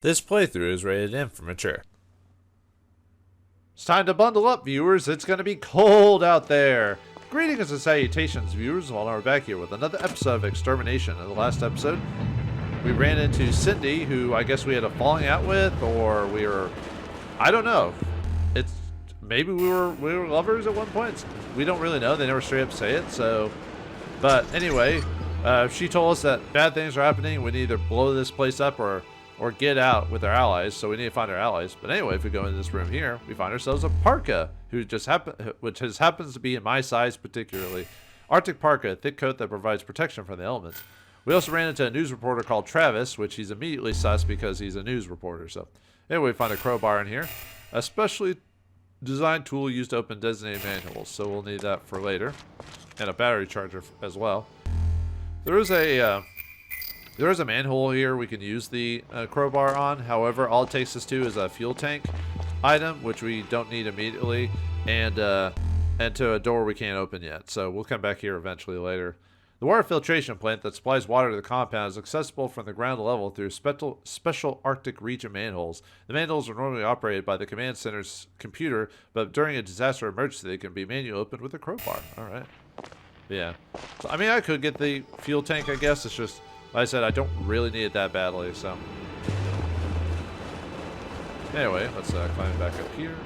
This playthrough is rated M for mature. It's time to bundle up, viewers. It's going to be cold out there. Greetings and salutations, viewers. Well, we're back here with another episode of Extermination. In the last episode, we ran into Cindy, who I guess we had a falling out with, or we were, I don't know. It's maybe we were lovers at one point. We don't really know. They never straight up say it. So, but anyway, she told us that bad things are happening. We need to either blow this place up or get out with our allies, so we need to find our allies. But anyway, if we go into this room here, we find ourselves a Parka, which happens to be in my size particularly. Arctic Parka, a thick coat that provides protection from the elements. We also ran into a news reporter called Travis, which he's immediately sus because he's a news reporter. So anyway, we find a crowbar in here, a specially designed tool used to open designated manuals, so we'll need that for later, and a battery charger as well. There is a manhole here we can use the crowbar on. However, all it takes us to is a fuel tank item, which we don't need immediately, and to a door we can't open yet. So we'll come back here eventually later. The water filtration plant that supplies water to the compound is accessible from the ground level through special Arctic region manholes. The manholes are normally operated by the command center's computer, but during a disaster or emergency, they can be manually opened with a crowbar. All right. Yeah. So, I mean, I could get the fuel tank, I guess. It's just, like I said, I don't really need it that badly, so. Anyway, let's climb back up here.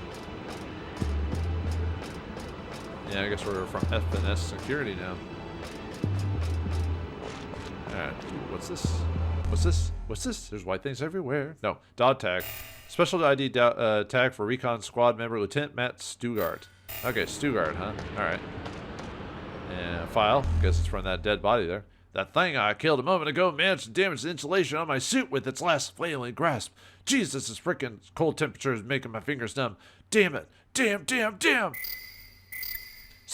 Yeah, I guess we're from FNS security now. Alright, what's this? What's this? What's this? There's white things everywhere. No, dog tag. Special ID tag for recon squad member Lieutenant Matt Stugart. Okay, Stugart, huh? Alright. And file. Guess it's from that dead body there. That thing I killed a moment ago managed to damage the insulation on my suit with its last flailing grasp. Jesus, this frickin' cold temperature is making my fingers numb. Damn it. Damn, damn, damn.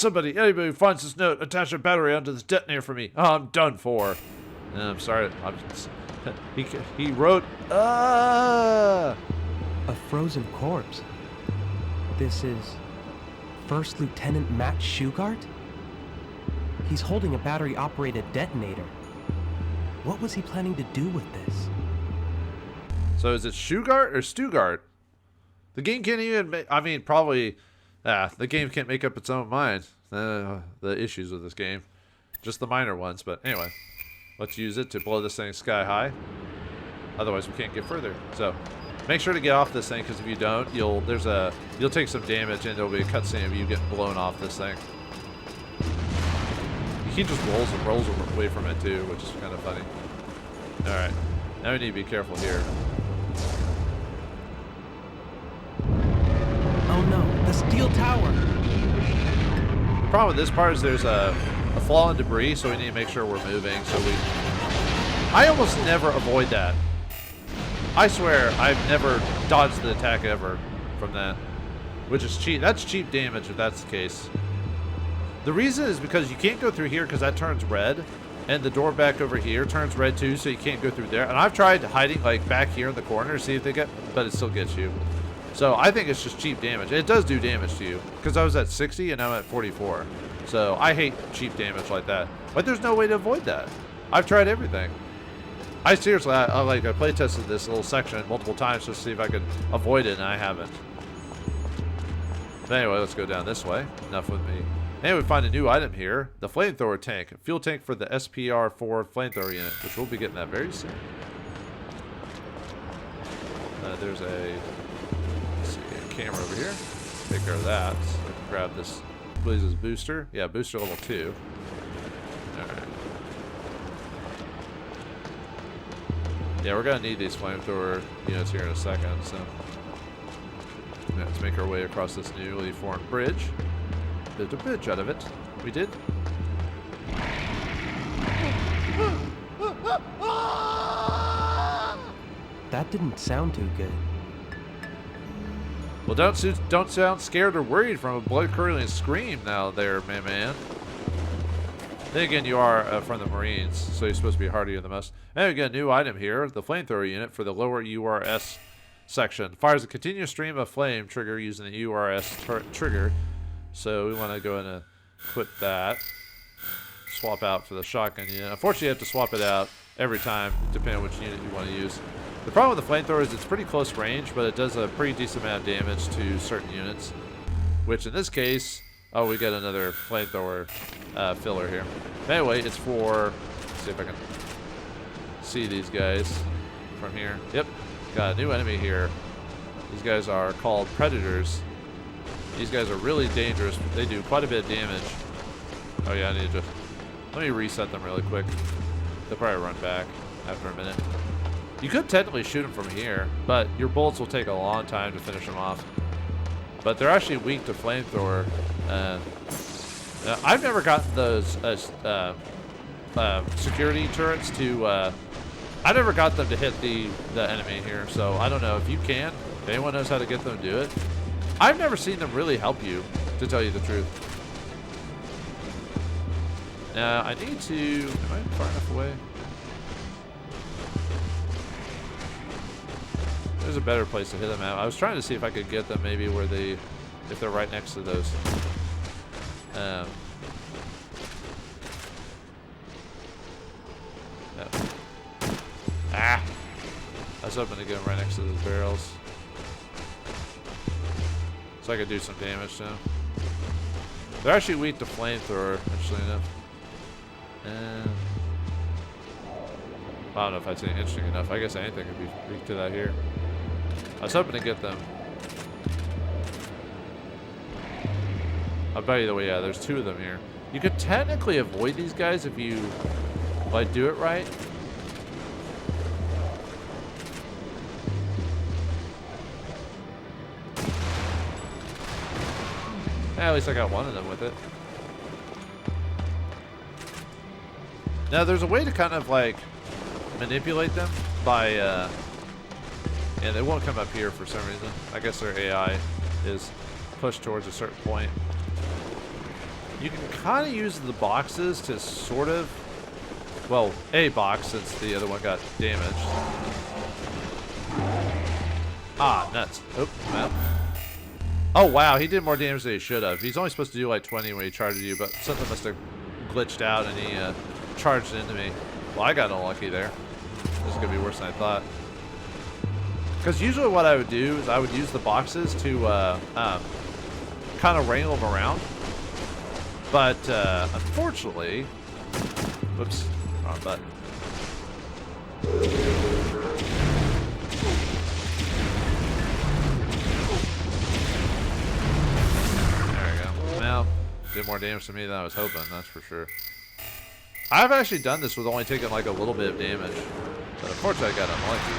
Anybody who finds this note, attach a battery onto this detonator for me. Oh, I'm done for. I'm sorry. He wrote, A frozen corpse. This is First Lieutenant Matt Shugart? He's holding a battery-operated detonator. What was he planning to do with this? So is it Shugart or Stugart? The game can't even probably, the game can't make up its own mind. The issues with this game. Just the minor ones, but anyway. Let's use it to blow this thing sky high. Otherwise we can't get further. So make sure to get off this thing, because if you don't, you'll take some damage and there'll be a cutscene of you getting blown off this thing. He just rolls away from it too, which is kind of funny. Alright, now we need to be careful here. Oh no, the steel tower! The problem with this part is there's a flaw in debris, so we need to make sure we're moving. I almost never avoid that. I swear, I've never dodged the attack ever from that. Which is cheap. That's cheap damage if that's the case. The reason is because you can't go through here because that turns red, and the door back over here turns red too, so you can't go through there. And I've tried hiding like back here in the corner to see if they get, but it still gets you. So I think it's just cheap damage. It does do damage to you because I was at 60 and I'm at 44. So I hate cheap damage like that. But there's no way to avoid that. I've tried everything. I seriously, I play tested this little section multiple times just to see if I could avoid it, and I haven't. But anyway, let's go down this way. Enough with me. And we find a new item here, the flamethrower tank, a fuel tank for the SPR-4 flamethrower unit, which we'll be getting that very soon. There's a camera over here. Take care of that. So I can grab this Blaze's booster. Yeah, booster level 2. Alright. Yeah, we're gonna need these flamethrower units here in a second, so let's make our way across this newly formed bridge. There's a bridge out of it. We did. That didn't sound too good. Well, don't sound scared or worried from a blood-curdling scream now there, my man. Then again, you are from the Marines, so you're supposed to be hardier than most. And we got a new item here, the flamethrower unit for the lower URS section. Fires a continuous stream of flame trigger using the URS trigger. So we want to go and equip that. Swap out for the shotgun unit. Unfortunately, you have to swap it out every time, depending on which unit you want to use. The problem with the flamethrower is it's pretty close range, but it does a pretty decent amount of damage to certain units. Which in this case, oh, we got another flamethrower filler here. Anyway, it's for, let's see if I can see these guys from here. Yep, got a new enemy here. These guys are called predators. These guys are really dangerous. They do quite a bit of damage. Oh yeah, I need to, let me reset them really quick. They'll probably run back after a minute. You could technically shoot them from here, but your bullets will take a long time to finish them off. But they're actually weak to flamethrower. I've never gotten those security turrets to. I never got them to hit the enemy here, so I don't know if you can. If anyone knows how to get them to do it. I've never seen them really help you, to tell you the truth. Now I need to. Am I far enough away? There's a better place to hit them at. I was trying to see if I could get them maybe where they, if they're right next to those. No. Ah! I was hoping to get them right next to those barrels. So I could do some damage to them. They're actually weak to flamethrower, interestingly enough. I don't know if I'd say interesting enough. I guess anything could be weak to that here. I was hoping to get them. I'll bet you the way, yeah, there's two of them here. You could technically avoid these guys if you, like, do it right. Yeah, at least I got one of them with it. Now, there's a way to kind of, like, manipulate them by, and they won't come up here for some reason. I guess their AI is pushed towards a certain point. You can kind of use the boxes to sort of, well, a box since the other one got damaged. Ah, nuts. Oh, well. Oh, wow, he did more damage than he should have. He's only supposed to do like 20 when he charges you, but something must have glitched out and he charged into me. Well, I got unlucky there. This is going to be worse than I thought. Because usually what I would do is I would use the boxes to kind of wrangle them around. But unfortunately, whoops, wrong button. There we go. Well, did more damage to me than I was hoping, that's for sure. I've actually done this with only taking like a little bit of damage. But unfortunately I got unlucky.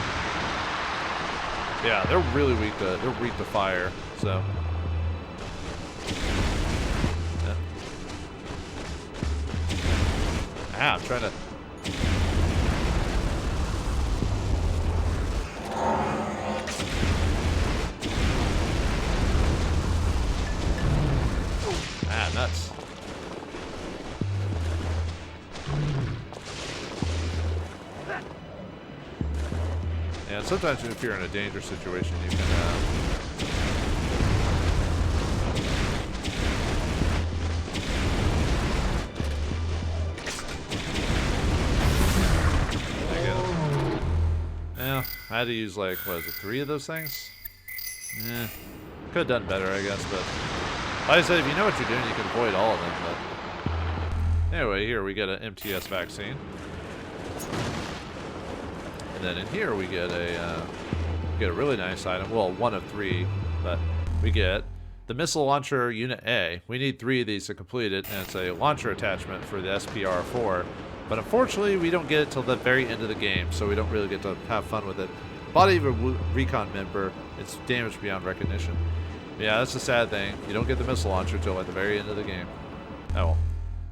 Yeah, they're really weak to fire, so. Yeah. Ah, I'm trying to. Ah, nuts. And sometimes if you're in a dangerous situation, you can there you go. Yeah, I had to use like, what is it, 3 of those things? Yeah, could have done better, I guess, but like I said, if you know what you're doing, you can avoid all of them, but anyway, here we get an MTS vaccine. And then in here we get a really nice item. Well, 1 of 3, but we get the missile launcher unit A. We need 3 of these to complete it, and it's a launcher attachment for the SPR-4. But unfortunately, we don't get it till the very end of the game, so we don't really get to have fun with it. Body of a recon member, it's damaged beyond recognition. Yeah, that's the sad thing. You don't get the missile launcher till at the very end of the game. Oh well.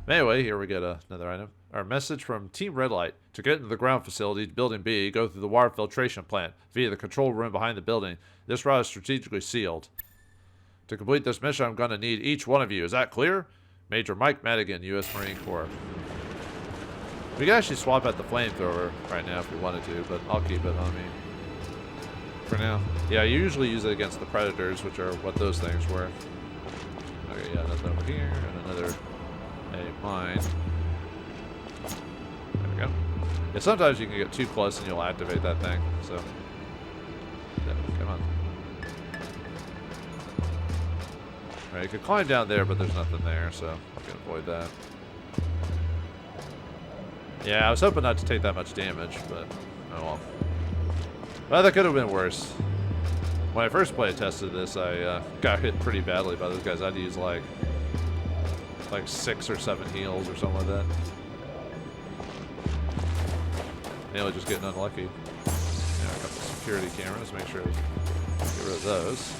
Anyway, here we get another item. Our message from Team Redlight. To get into the ground facility to Building B, go through the water filtration plant via the control room behind the building. This route is strategically sealed. To complete this mission, I'm going to need each one of you. Is that clear? Major Mike Madigan, U.S. Marine Corps. We can actually swap out the flamethrower right now if we wanted to, but I'll keep it on me for now. Yeah, I usually use it against the predators, which are what those things were. Okay, yeah, nothing over here, and another mine. There we go. Yeah, sometimes you can get too close and you'll activate that thing, so Yeah, come on. Alright, you could climb down there, but there's nothing there, so I can avoid that. Yeah, I was hoping not to take that much damage, but oh well. Well, that could have been worse. When I first play tested this, I got hit pretty badly by those guys. I had to use like 6 or 7 heals or something like that. Mainly just getting unlucky. Yeah, a couple security cameras, make sure to get rid of those.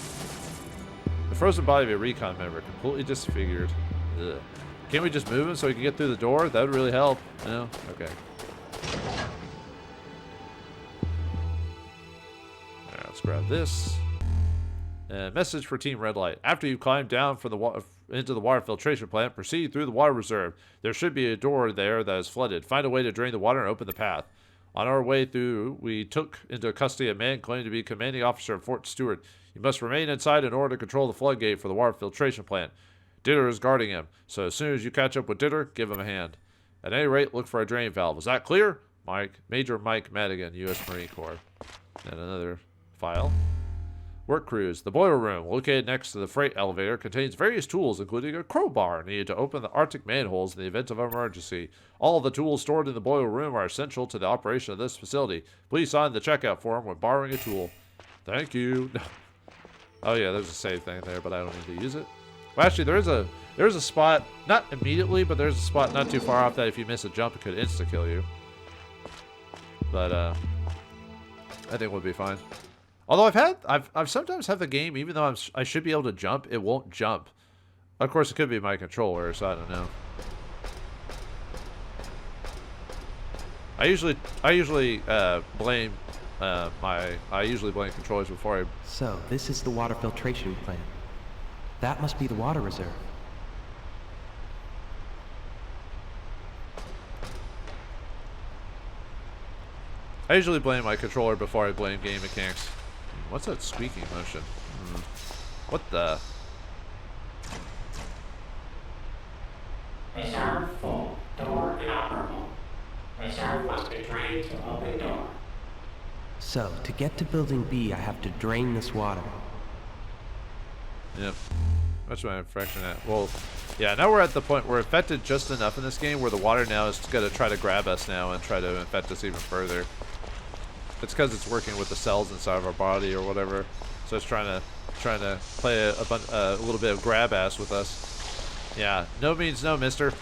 The frozen body of a recon member, completely disfigured. Ugh. Can't we just move him so he can get through the door? That would really help. No? Okay. Alright, let's grab this. Message for Team Red Light. After you climb down from the into the water filtration plant, proceed through the water reserve. There should be a door there that is flooded. Find a way to drain the water and open the path. On our way through, we took into custody a man claiming to be commanding officer of Fort Stewart. You must remain inside in order to control the floodgate for the water filtration plant. Ditter is guarding him, so as soon as you catch up with Ditter, give him a hand. At any rate, look for a drain valve. Is that clear? Major Mike Madigan, U.S. Marine Corps. And another file. Work crews. The boiler room, located next to the freight elevator, contains various tools, including a crowbar needed to open the Arctic manholes in the event of an emergency. All of the tools stored in the boiler room are essential to the operation of this facility. Please sign the checkout form when borrowing a tool. Thank you. Oh yeah, there's a save thing there, but I don't need to use it. Well, actually, there's a spot, not immediately, but there's a spot not too far off that if you miss a jump, it could insta-kill you. But I think we'll be fine. Although I've sometimes had the game, even though I should be able to jump, it won't jump. Of course, it could be my controller, so I don't know. I usually blame controllers before I. So this is the water filtration plant. That must be the water reserve. I usually blame my controller before I blame game mechanics. What's that squeaking motion? What the? Reserve full. Door inoperable. Reserve must be drained to open door. So, to get to building B, I have to drain this water. Yep. What's my infraction at? Well, yeah, now we're at the point we're infected just enough in this game where the water now is going to try to grab us now and try to infect us even further. It's because it's working with the cells inside of our body or whatever. So it's trying to play a little bit of grab ass with us. Yeah, no means no, mister.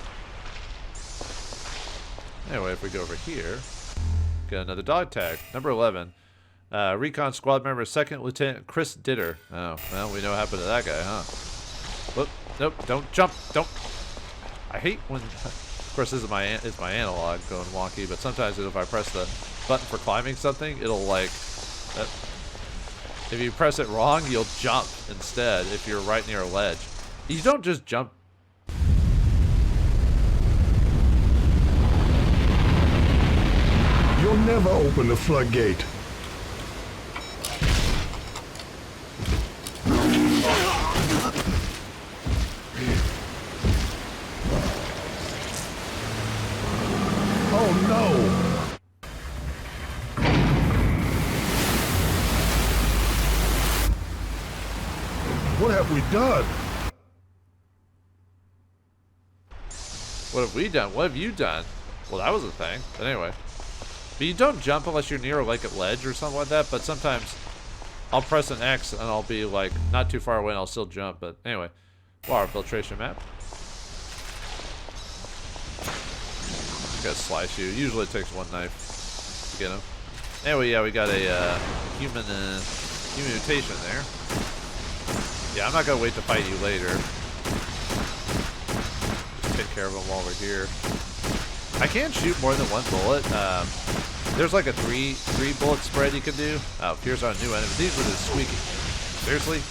Anyway, if we go over here, got another dog tag. Number 11. Recon squad member 2nd Lieutenant Chris Ditter. Oh, well, we know what happened to that guy, huh? Whoop, nope, don't jump, don't. I hate when, of course this is my analog going wonky, but sometimes if I press the button for climbing something, it'll like, if you press it wrong, you'll jump instead if you're right near a ledge. You don't just jump. You'll never open the floodgate. Oh no! What have we done? What have we done? What have you done? Well, that was a thing. But anyway. But you don't jump unless you're near like a ledge or something like that. But sometimes I'll press an X and I'll be like not too far away and I'll still jump. But anyway. Water filtration map. Gotta slice you. Usually it takes one knife to get him. Anyway, yeah, we got a human mutation there. Yeah, I'm not gonna wait to fight you later. Just take care of him while we're here. I can't shoot more than one bullet. There's like a three bullet spread you can do. Oh, here's our new enemy. These were the squeaking. Seriously?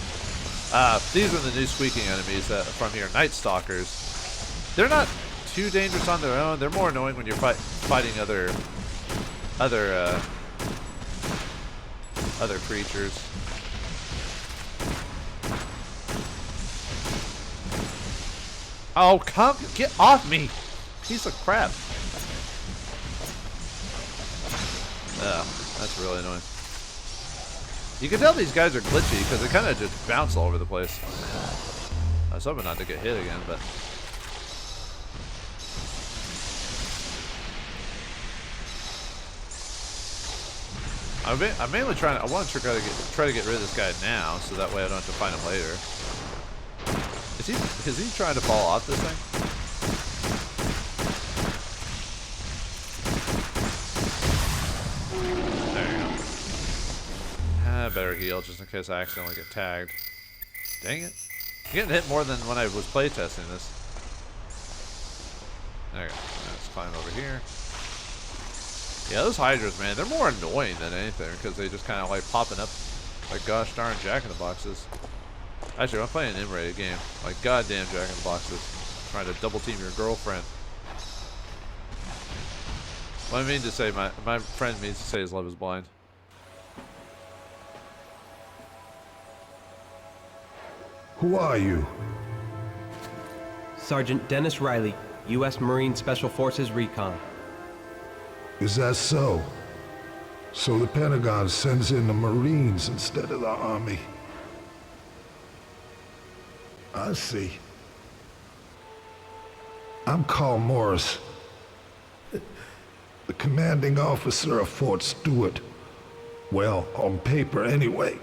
These are the new squeaking enemies from here. Night Stalkers. They're not too dangerous on their own. They're more annoying when you're fighting other creatures. Oh, come get off me, piece of crap! That's really annoying. You can tell these guys are glitchy because they kind of just bounce all over the place. I was hoping not to get hit again, but... I'm mainly trying to... I want to try to get rid of this guy now, so that way I don't have to find him later. Is he trying to fall off this thing? There you go. I better heal just in case I accidentally get tagged. Dang it. I'm getting hit more than when I was playtesting this. There you go. Let's climb over here. Yeah, those hydras, man, they're more annoying than anything because they just kind of like popping up like gosh darn jack-in-the-boxes. Actually, I'm playing an M-rated game. Like goddamn jack-in-the-boxes. Trying to double team your girlfriend. What I mean to say, my friend means to say his love is blind. Who are you? Sergeant Dennis Riley, U.S. Marine Special Forces Recon. Is that so? So the Pentagon sends in the Marines instead of the Army. I see. I'm Carl Morris, the commanding officer of Fort Stewart. Well, on paper anyway.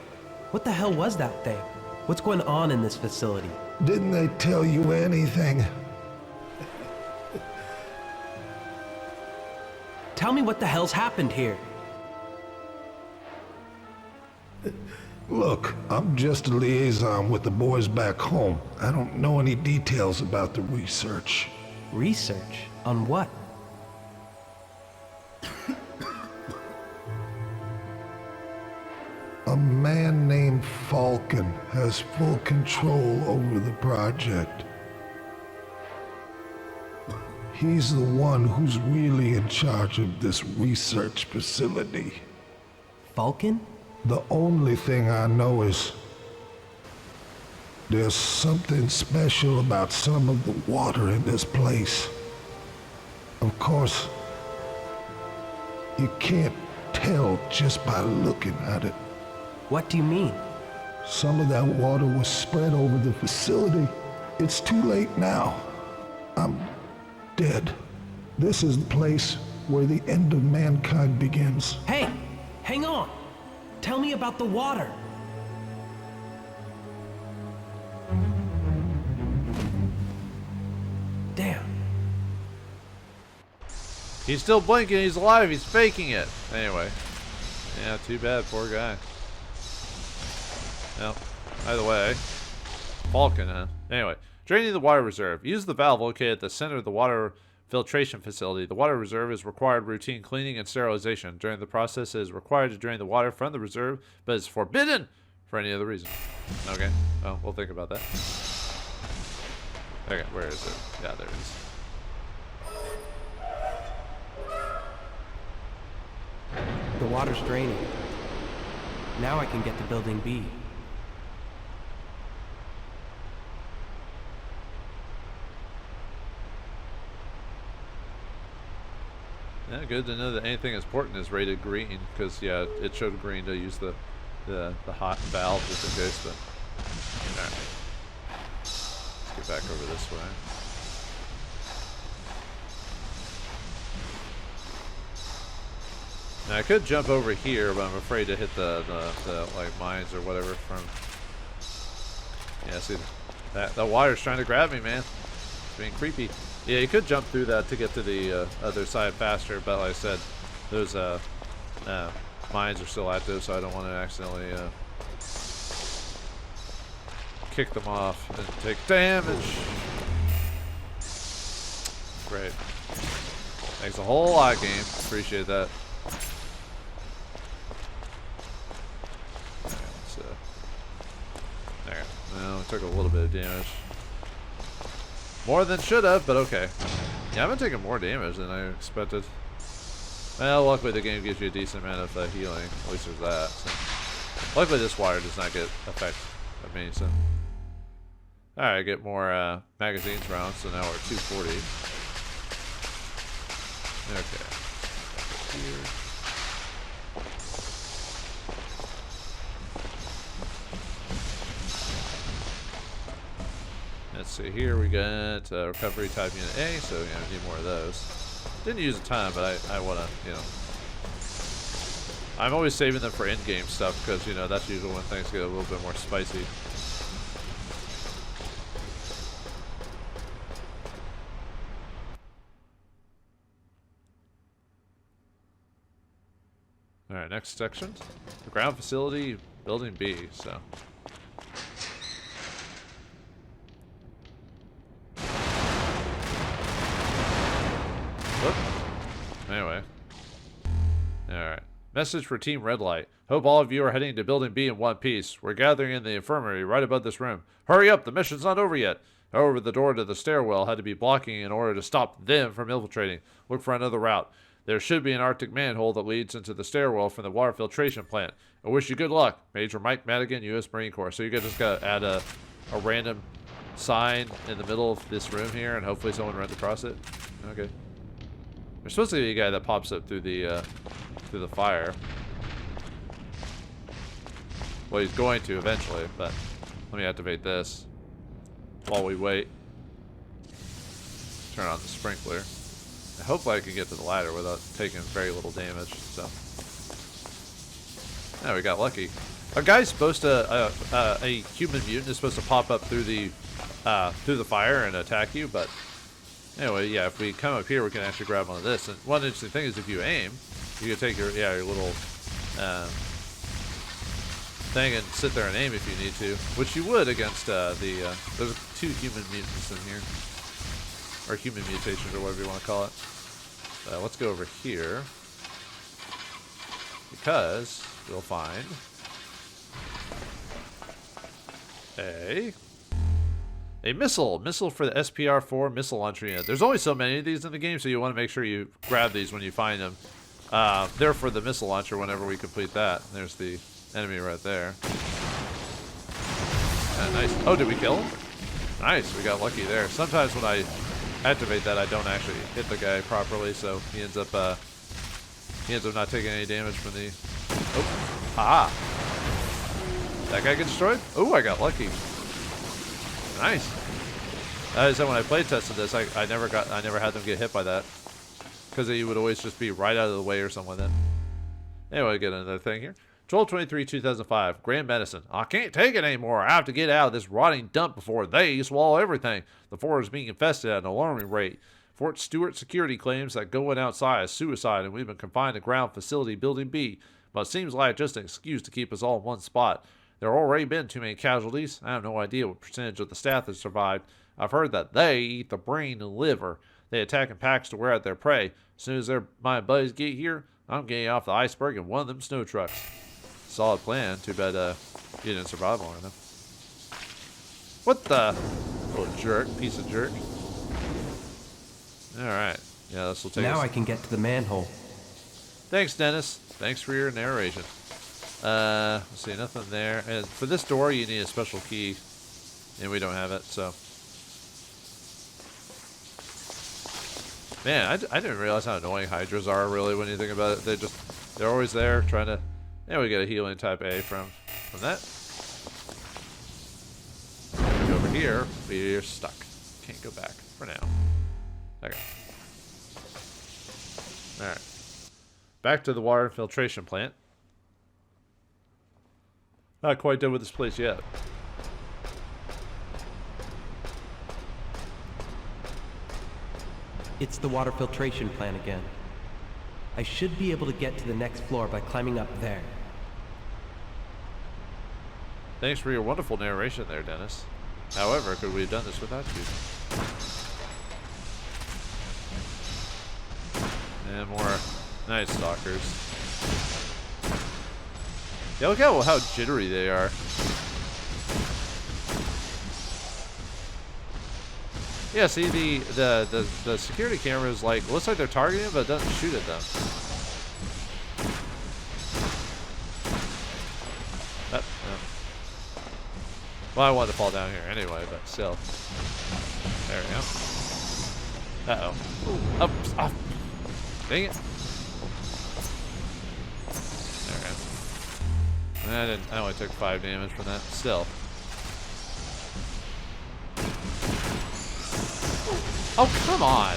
What the hell was that thing? What's going on in this facility? Didn't they tell you anything? Tell me what the hell's happened here. Look, I'm just a liaison with the boys back home. I don't know any details about the research. Research? On what? A man named Falcon has full control over the project. He's the one who's really in charge of this research facility. Vulcan? The only thing I know is there's something special about some of the water in this place. Of course, you can't tell just by looking at it. What do you mean? Some of that water was spread over the facility. It's too late now. I'm dead. This is the place where the end of mankind begins. Hey, hang on. Tell me about the water. Damn. He's still blinking. He's alive. He's faking it. Anyway. Yeah, too bad. Poor guy. Well, either way. Falcon, huh? Anyway. Draining the water reserve. Use the valve located at the center of the water filtration facility. The water reserve is required routine cleaning and sterilization. During the process, it is required to drain the water from the reserve, but is forbidden for any other reason. Okay. Well, we'll think about that. Okay, where is it? Yeah, there it is. The water's draining. Now I can get to Building B. Yeah, good to know that anything important is rated green, because yeah, it showed green to use the hot valve just in case. But alright, let's get back over this way. Now I could jump over here, but I'm afraid to hit the like mines or whatever from. Yeah, see that water's trying to grab me, man. It's being creepy. Yeah, you could jump through that to get to the other side faster, but like I said, those mines are still active, so I don't want to accidentally kick them off and take damage. Great. Thanks a whole lot, game. Appreciate that. There. Well, it took a little bit of damage. More than should have, but okay. Yeah, I've been taking more damage than I expected. Well, luckily the game gives you a decent amount of healing. At least there's that. So. Luckily this water does not get effect of me, so. Alright, get more magazines rounds, so now we're at 240. Okay. Here. Let's see here. We got recovery type unit A, so we need more of those. Didn't use a ton, but I want to, you know. I'm always saving them for in-game stuff because, you know, that's usually when things get a little bit more spicy. Alright, next section. The ground facility, building B, so. Whoop. Anyway. Alright. Message for Team Red Light. Hope all of you are heading to building B in one piece. We're gathering in the infirmary right above this room. Hurry up, the mission's not over yet. However, the door to the stairwell had to be blocking in order to stop them from infiltrating. Look for another route. There should be an Arctic manhole that leads into the stairwell from the water filtration plant. I wish you good luck. Major Mike Madigan, U.S. Marine Corps. So you just gotta add a random sign in the middle of this room here, and hopefully someone runs across it. Okay. There's supposed to be a guy that pops up through the fire. Well, he's going to eventually, but let me activate this while we wait. Turn on the sprinkler. Hopefully I can get to the ladder without taking very little damage, so. Yeah, we got lucky. A guy's supposed to, a human mutant is supposed to pop up through the fire and attack you, but anyway, yeah, if we come up here, we can actually grab onto this. And one interesting thing is if you aim, you can take your little thing and sit there and aim if you need to, which you would against there's 2 human mutants in here. Or human mutations, or whatever you want to call it. Let's go over here. Because we'll find a missile. Missile for the SPR-4 missile launcher unit. There's only so many of these in the game, so you want to make sure you grab these when you find them. They're for the missile launcher whenever we complete that. There's the enemy right there. Nice. Oh, did we kill him? Nice, we got lucky there. Sometimes when I activate that, I don't actually hit the guy properly, so he ends up not taking any damage from the. Oh, ah! That guy get destroyed? Oh, I got lucky. Nice. As I said, when I play tested this, I never had them get hit by that, because he would always just be right out of the way or something like that. Anyway, get another thing here. 12/23/2005, Grand Medicine. I can't take it anymore. I have to get out of this rotting dump before they swallow everything. The fort is being infested at an alarming rate. Fort Stewart security claims that going outside is suicide, and we've been confined to ground facility building B. But it seems like just an excuse to keep us all in one spot. There have already been too many casualties. I have no idea what percentage of the staff has survived. I've heard that they eat the brain and liver. They attack in packs to wear out their prey. As soon as my buddies get here, I'm getting off the iceberg in one of them snow trucks. Solid plan. Too bad you didn't survive long enough. What the? Little jerk. Piece of jerk. Alright. Yeah, this will take us. Now I can get to the manhole. Thanks, Dennis. Thanks for your narration. Let's see, nothing there. And for this door, you need a special key. And we don't have it, so. Man, I didn't realize how annoying Hydras are, really, when you think about it. They're always there trying to. Yeah, we get a healing type A from that. Over here, we're stuck. Can't go back for now. Okay. Alright. Back to the water filtration plant. Not quite done with this place yet. It's the water filtration plant again. I should be able to get to the next floor by climbing up there. Thanks for your wonderful narration there, Dennis. However, could we have done this without you? And more Night Stalkers. Yeah, look at how jittery they are. Yeah, see the security camera is like, looks like they're targeting them, but it doesn't shoot at them. Well, I wanted to fall down here anyway, but still. There we go. Uh-oh. Up, off. Dang it. There we go. I only took 5 damage from that. Still. Oh, come on.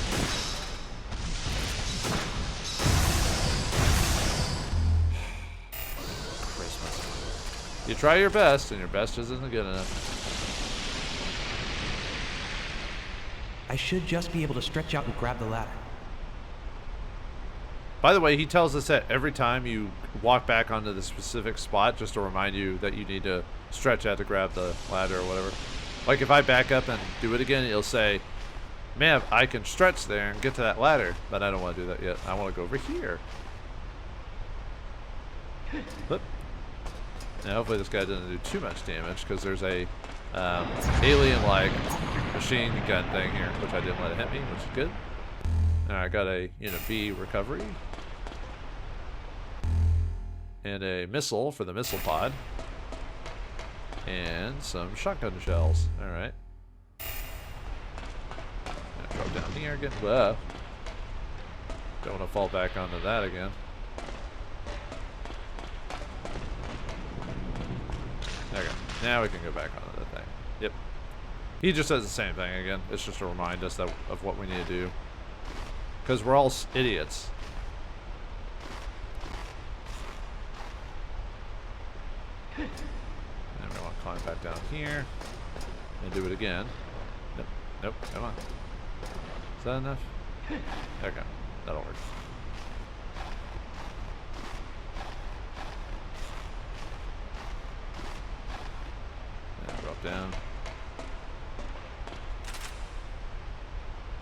Christmas. You try your best, and your best isn't good enough. I should just be able to stretch out and grab the ladder. By the way, he tells us that every time you walk back onto the specific spot, just to remind you that you need to stretch out to grab the ladder or whatever. Like if I back up and do it again, it'll say, man, I can stretch there and get to that ladder, but I don't want to do that yet. I want to go over here. But now hopefully this guy doesn't do too much damage, because there's a alien-like machine gun thing here, which I didn't let it hit me, which is good. Alright, I got a Unit B recovery. And a missile for the missile pod. And some shotgun shells. Alright. Drop down here again. Whoa. Don't want to fall back onto that again. There we go. Now we can go back onto the thing. Yep. He just says the same thing again. It's just to remind us that of what we need to do. Because we're all idiots. And we want to climb back down here. And do it again. Nope. Nope. Come on. Is that enough? Okay. That'll work. And drop down.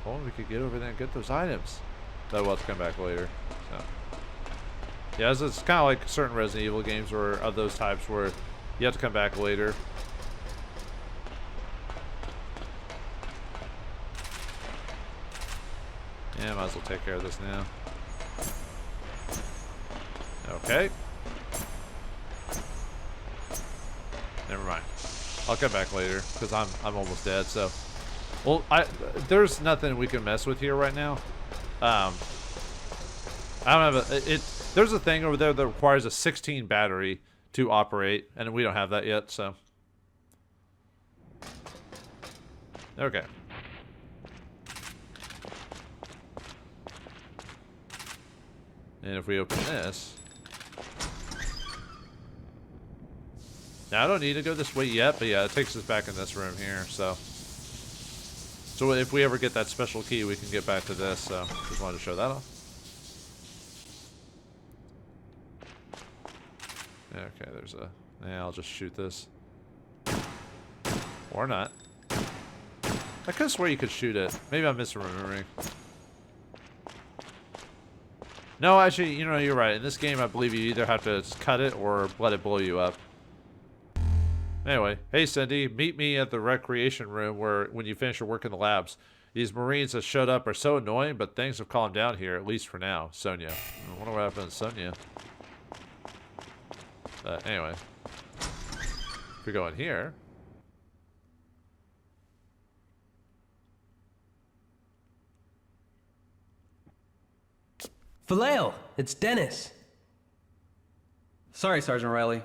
Well, we could get over there and get those items. That will have to come back later. So, yeah, it's kind of like certain Resident Evil games or of those types where you have to come back later. Yeah, might as well take care of this now. Okay. Never mind. I'll come back later because I'm almost dead. So, well, there's nothing we can mess with here right now. I don't have a there's a thing over there that requires a 16 battery to operate, and we don't have that yet. So, okay. And if we open this... Now, I don't need to go this way yet, but yeah, it takes us back in this room here, so... So if we ever get that special key, we can get back to this, so just wanted to show that off. Okay, there's a... Yeah, I'll just shoot this. Or not. I could swear you could shoot it. Maybe I'm misremembering. No, actually, you know, you're right. In this game, I believe you either have to cut it or let it blow you up. Anyway, hey Cindy, meet me at the recreation room where when you finish your work in the labs. These Marines that showed up are so annoying, but things have calmed down here, at least for now. Sonia. I wonder what happened to Sonia. Anyway. If we go in here. Vallejo, it's Dennis. Sorry, Sergeant Riley.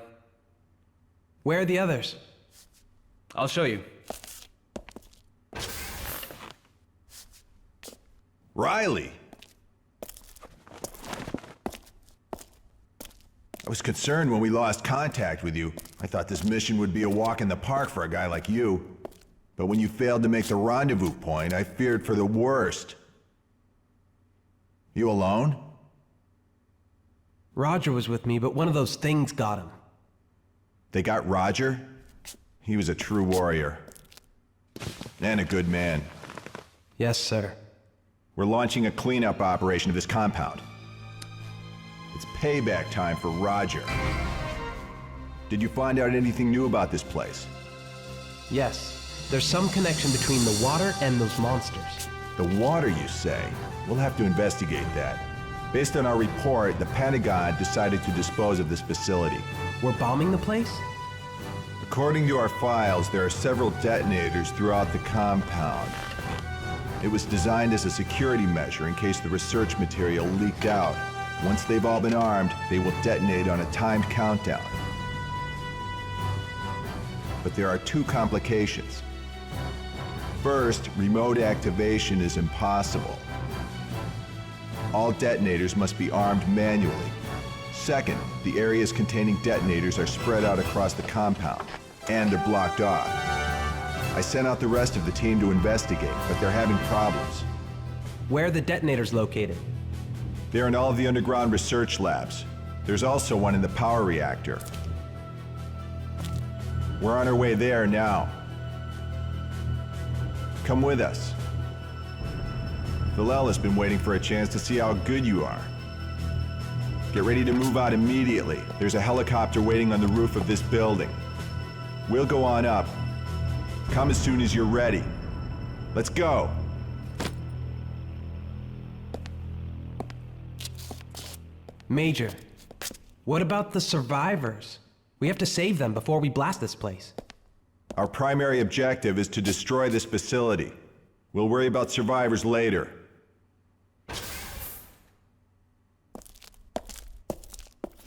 Where are the others? I'll show you. Riley! I was concerned when we lost contact with you. I thought this mission would be a walk in the park for a guy like you. But when you failed to make the rendezvous point, I feared for the worst. You alone? Roger was with me, but one of those things got him. They got Roger? He was a true warrior. And a good man. Yes, sir. We're launching a cleanup operation of this compound. It's payback time for Roger. Did you find out anything new about this place? Yes. There's some connection between the water and those monsters. The water, you say? We'll have to investigate that. Based on our report, the Pentagon decided to dispose of this facility. We're bombing the place? According to our files, there are several detonators throughout the compound. It was designed as a security measure in case the research material leaked out. Once they've all been armed, they will detonate on a timed countdown. But there are two complications. First, remote activation is impossible. All detonators must be armed manually. Second, the areas containing detonators are spread out across the compound and are blocked off. I sent out the rest of the team to investigate, but they're having problems. Where are the detonators located? They're in all of the underground research labs. There's also one in the power reactor. We're on our way there now. Come with us. Villel has been waiting for a chance to see how good you are. Get ready to move out immediately. There's a helicopter waiting on the roof of this building. We'll go on up. Come as soon as you're ready. Let's go. Major, what about the survivors? We have to save them before we blast this place. Our primary objective is to destroy this facility. We'll worry about survivors later.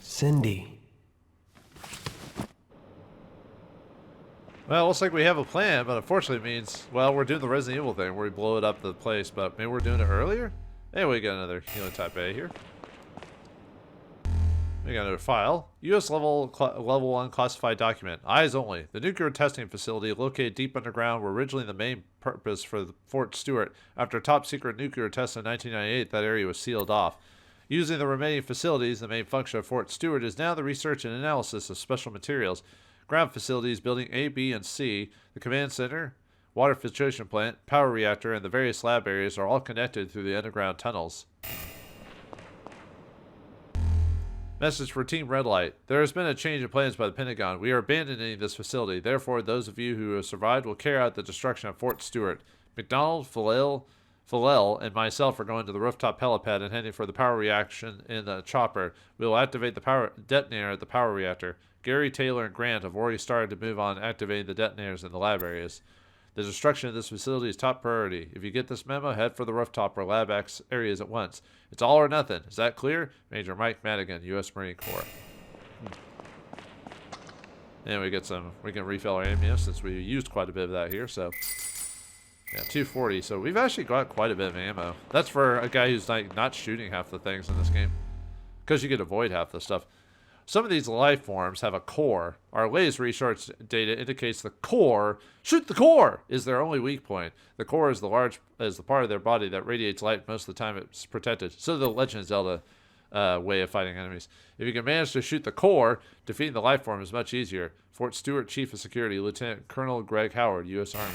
Cindy. Well, looks like we have a plan, but unfortunately it means, well, we're doing the Resident Evil thing where we blow it up the place, but maybe we're doing it earlier? Anyway, we got another healing type A here. We got another file. U.S. level 1 classified document. Eyes only. The nuclear testing facility located deep underground were originally the main purpose for Fort Stewart. After a top-secret nuclear test in 1998, that area was sealed off. Using the remaining facilities, the main function of Fort Stewart is now the research and analysis of special materials. Ground facilities, building A, B, and C, the command center, water filtration plant, power reactor, and the various lab areas are all connected through the underground tunnels. Message for Team Red Light. There has been a change in plans by the Pentagon. We are abandoning this facility. Therefore, those of you who have survived will carry out the destruction of Fort Stewart. McDonald, Philel, and myself are going to the rooftop helipad and heading for the power reaction in the chopper. We will activate the power detonator at the power reactor. Gary, Taylor, and Grant have already started to move on activating the detonators in the lab areas. The destruction of this facility is top priority. If you get this memo, head for the rooftop or lab areas at once. It's all or nothing. Is that clear? Major Mike Madigan, U.S. Marine Corps. And we can refill our ammunition since we used quite a bit of that here, so. Yeah, 240. So we've actually got quite a bit of ammo. That's for a guy who's like not shooting half the things in this game. Because you can avoid half the stuff. Some of these life forms have a core. Our latest research data indicates the core, shoot the core, is their only weak point. The core is the part of their body that radiates light most of the time it's protected. So the Legend of Zelda way of fighting enemies. If you can manage to shoot the core, defeating the life form is much easier. Fort Stewart Chief of Security, Lieutenant Colonel Greg Howard, U.S. Army.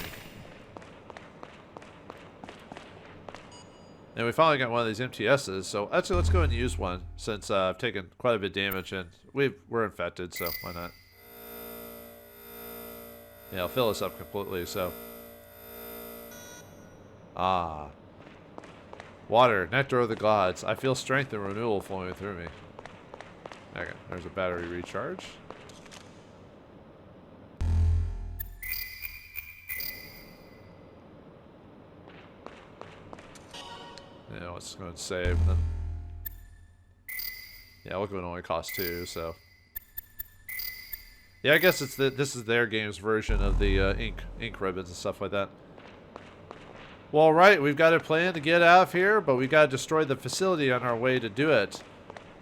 And we finally got one of these MTSs, so actually let's go and use one, since I've taken quite a bit of damage and we're infected, so why not? Yeah, I'll fill this up completely, so. Ah. Water, nectar of the gods. I feel strength and renewal flowing through me. Okay, there's a battery recharge. Yeah, let's go and save them. Yeah, look, it only costs 2, so. Yeah, I guess this is their game's version of the ink ribbons and stuff like that. Well, alright, we've got a plan to get out of here, but we got to destroy the facility on our way to do it.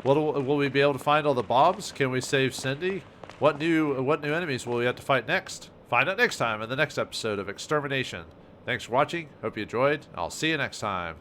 Will we be able to find all the bombs? Can we save Cindy? What new enemies will we have to fight next? Find out next time in the next episode of Extermination. Thanks for watching. Hope you enjoyed. I'll see you next time.